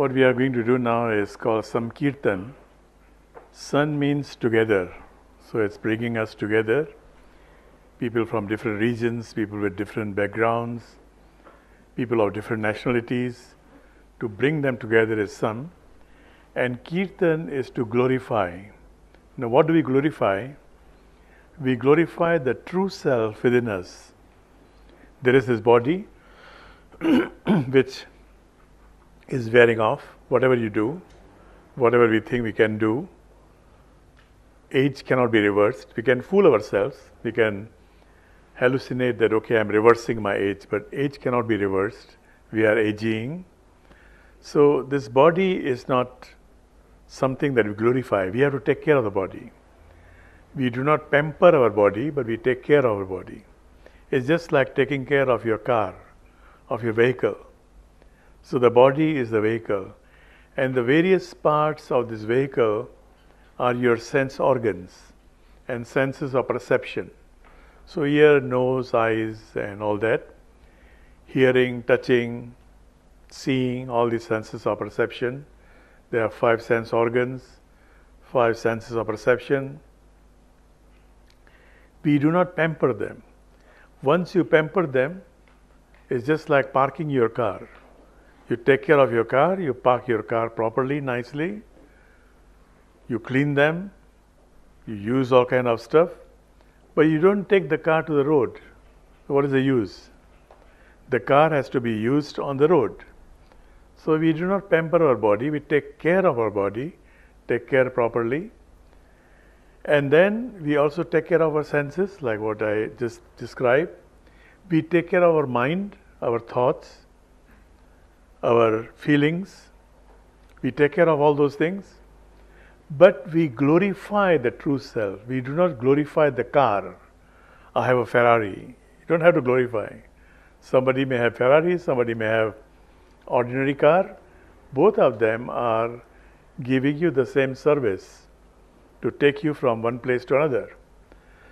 What we are going to do now is called Samkirtan. San means together, so it's bringing us together. People from different regions, people with different backgrounds, people of different nationalities. To bring them together is Sam. And Kirtan is to glorify. Now, what do we glorify? We glorify the true self within us. There is this body which is wearing off. Whatever you do, whatever we think we can do, age cannot be reversed. We can fool ourselves. We can hallucinate that, okay, I'm reversing my age, but age cannot be reversed. We are aging. So this body is not something that we glorify. We have to take care of the body. We do not pamper our body, but we take care of our body. It's just like taking care of your car, of your vehicle. So the body is the vehicle. And the various parts of this vehicle are your sense organs and senses of perception. So ear, nose, eyes and all that. Hearing, touching, seeing, all these senses of perception. There are 5 sense organs, 5 senses of perception. We do not pamper them. Once you pamper them, it's just like parking your car. You take care of your car, you park your car properly, nicely. You clean them, you use all kind of stuff, but you don't take the car to the road. What is the use? The car has to be used on the road. So we do not pamper our body, we take care of our body, take care properly. And then we also take care of our senses, like what I just described. We take care of our mind, our thoughts, our feelings. We take care of all those things. But we glorify the true self. We do not glorify the car. I have a Ferrari. You don't have to glorify. Somebody may have Ferrari, somebody may have ordinary car. Both of them are giving you the same service to take you from one place to another.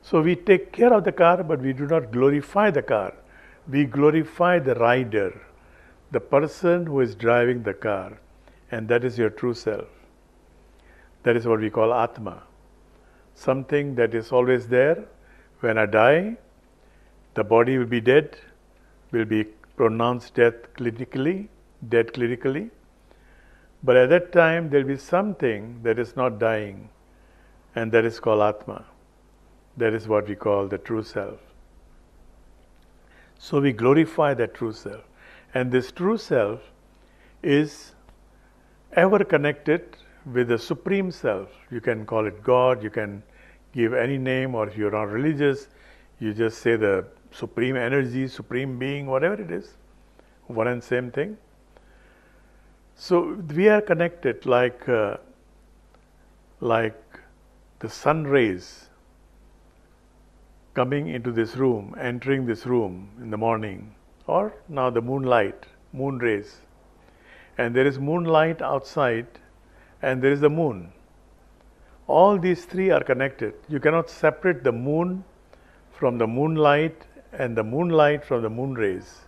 So we take care of the car, but we do not glorify the car. We glorify the rider, the person who is driving the car, and that is your true self. That is what we call Atma. Something that is always there. When I die, the body will be dead, will be pronounced dead clinically. But at that time, there will be something that is not dying, and that is called Atma. That is what we call the true self. So we glorify that true self. And this true self is ever connected with the Supreme Self. You can call it God, you can give any name, or if you're not religious, you just say the Supreme Energy, Supreme Being, whatever it is, one and same thing. So we are connected like the sun rays coming into this room, entering this room in the morning, or now the moonlight, moon rays. And there is moonlight outside, and there is the moon. All these three are connected. You cannot separate the moon from the moonlight and the moonlight from the moon rays.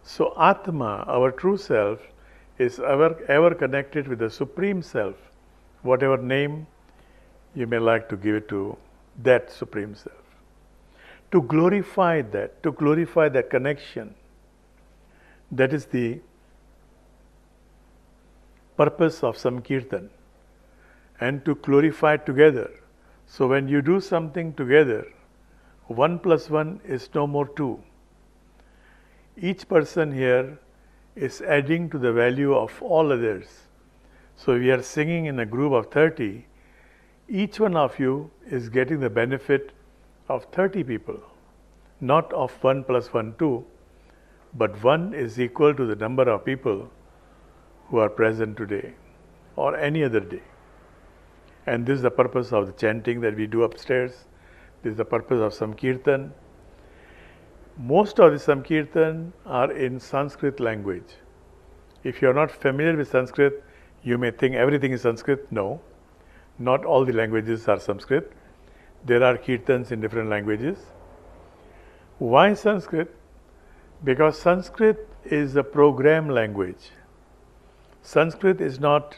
So Atma, our true self, is ever connected with the Supreme Self, whatever name you may like to give it to that Supreme Self. To glorify that connection, that is the purpose of Samkirtan, and to glorify together. So when you do something together, 1 + 1 is no more 2. Each person here is adding to the value of all others. So we are singing in a group of 30. Each one of you is getting the benefit of 30 people, not of 1 + 1, 2, but 1 is equal to the number of people who are present today or any other day. And this is the purpose of the chanting that we do upstairs. This is the purpose of Samkirtan. Most of the Samkirtan are in Sanskrit language. If you are not familiar with Sanskrit, you may think everything is Sanskrit. No, not all the languages are Sanskrit. There are kirtans in different languages. Why Sanskrit? Because Sanskrit is a program language. Sanskrit is not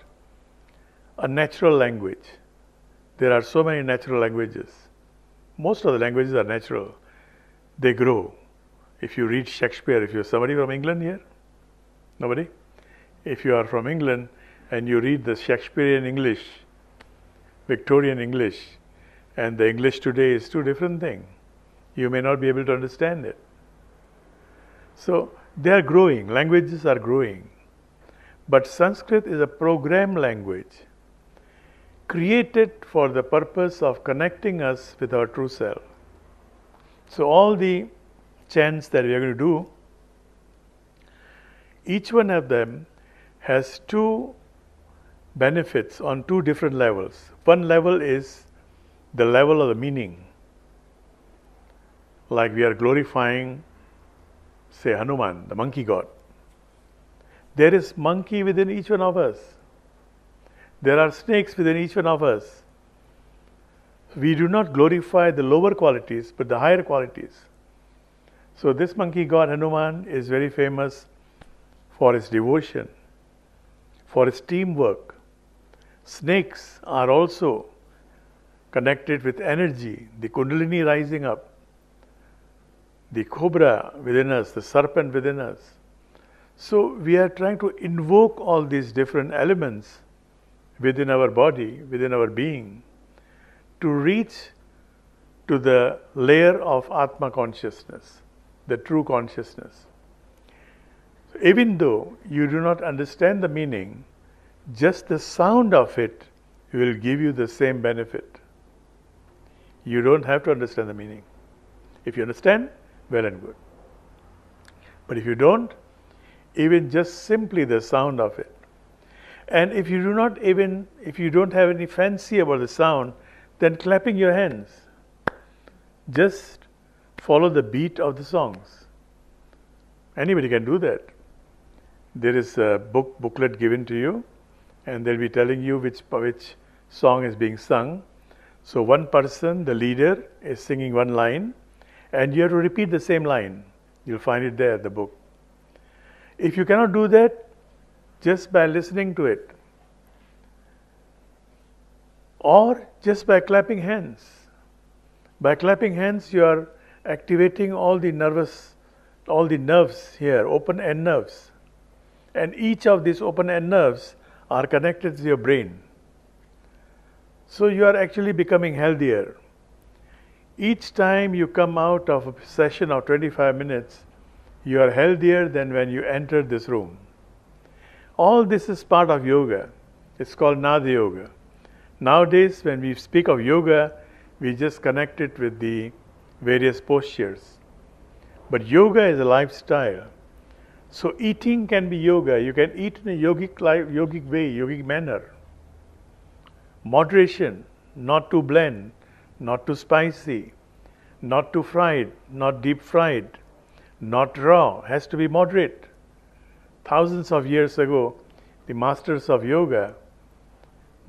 a natural language. There are so many natural languages. Most of the languages are natural. They grow. If you read Shakespeare, if you're somebody from England here? Nobody? If you are from England and you read the Shakespearean English, Victorian English, and the English today is two different things. You may not be able to understand it. So they are growing, languages are growing. But Sanskrit is a program language created for the purpose of connecting us with our true self. So all the chants that we are going to do, each one of them has two benefits on two different levels. One level is the level of the meaning. Like we are glorifying, say, Hanuman, the monkey god. There is monkey within each one of us. There are snakes within each one of us. We do not glorify the lower qualities, but the higher qualities. So this monkey god Hanuman is very famous for his devotion, for his teamwork. Snakes are also connected with energy, the Kundalini rising up, the cobra within us, the serpent within us. So we are trying to invoke all these different elements within our body, within our being, to reach to the layer of Atma consciousness, the true consciousness. So even though you do not understand the meaning, just the sound of it will give you the same benefit. You don't have to understand the meaning. If you understand, well and good. But if you don't, even just simply the sound of it. And if you don't have any fancy about the sound, then clapping your hands. Just follow the beat of the songs. Anybody can do that. There is a booklet given to you, and they'll be telling you which song is being sung. So one person, the leader, is singing one line, and you have to repeat the same line. You'll find it there, the book. If you cannot do that, just by listening to it, or just by clapping hands. By clapping hands, you are activating all the nerves here, open end nerves. And each of these open end nerves are connected to your brain. So you are actually becoming healthier. Each time you come out of a session of 25 minutes, you are healthier than when you entered this room. All this is part of yoga. It's called Nada Yoga. Nowadays, when we speak of yoga, we just connect it with the various postures. But yoga is a lifestyle. So eating can be yoga. You can eat in a yogic way, yogic manner. Moderation, not too bland, not too spicy, not too fried, not deep fried, not raw, has to be moderate. Thousands of years ago, the masters of yoga,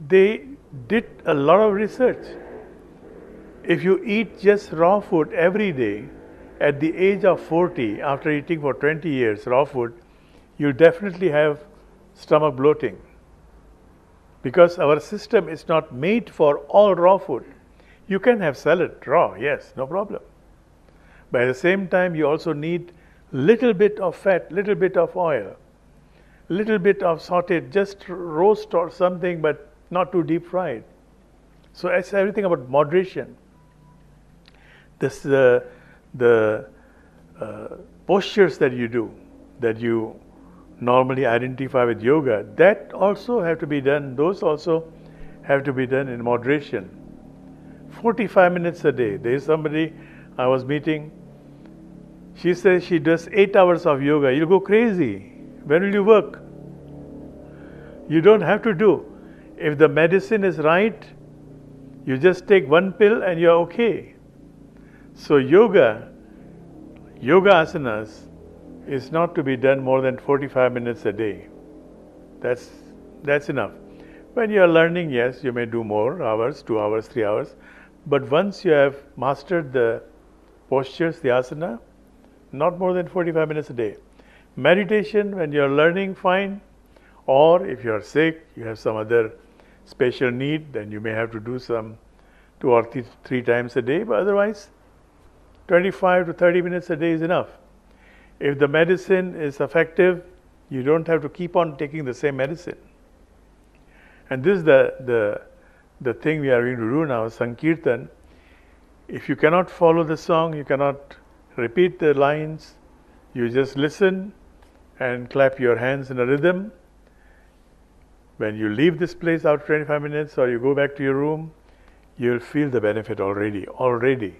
they did a lot of research. If you eat just raw food every day, at the age of 40, after eating for 20 years raw food, you definitely have stomach bloating. Because our system is not made for all raw food. You can have salad raw, yes, no problem. But at the same time, you also need little bit of fat, little bit of oil, little bit of sauteed, just roast or something, but not too deep fried. So it's everything about moderation. This the postures that you do, that you normally identify with yoga, that also have to be done. Those also have to be done in moderation. 45 minutes a day. There is somebody I was meeting. She says she does 8 hours of yoga. You'll go crazy. When will you work? You don't have to do. If the medicine is right, you just take one pill and you're okay. So yoga asanas is not to be done more than 45 minutes a day. That's enough. When you are learning, yes, you may do more hours, 2 hours, 3 hours. But once you have mastered the postures, the asana, not more than 45 minutes a day. Meditation, when you are learning, fine. Or if you are sick, you have some other special need, then you may have to do some 2 or 3 times a day, but otherwise 25 to 30 minutes a day is enough. If the medicine is effective, you don't have to keep on taking the same medicine. And this is the thing we are going to do now, Sankirtan. If you cannot follow the song, you cannot repeat the lines, you just listen and clap your hands in a rhythm. When you leave this place after 25 minutes or you go back to your room, you'll feel the benefit already.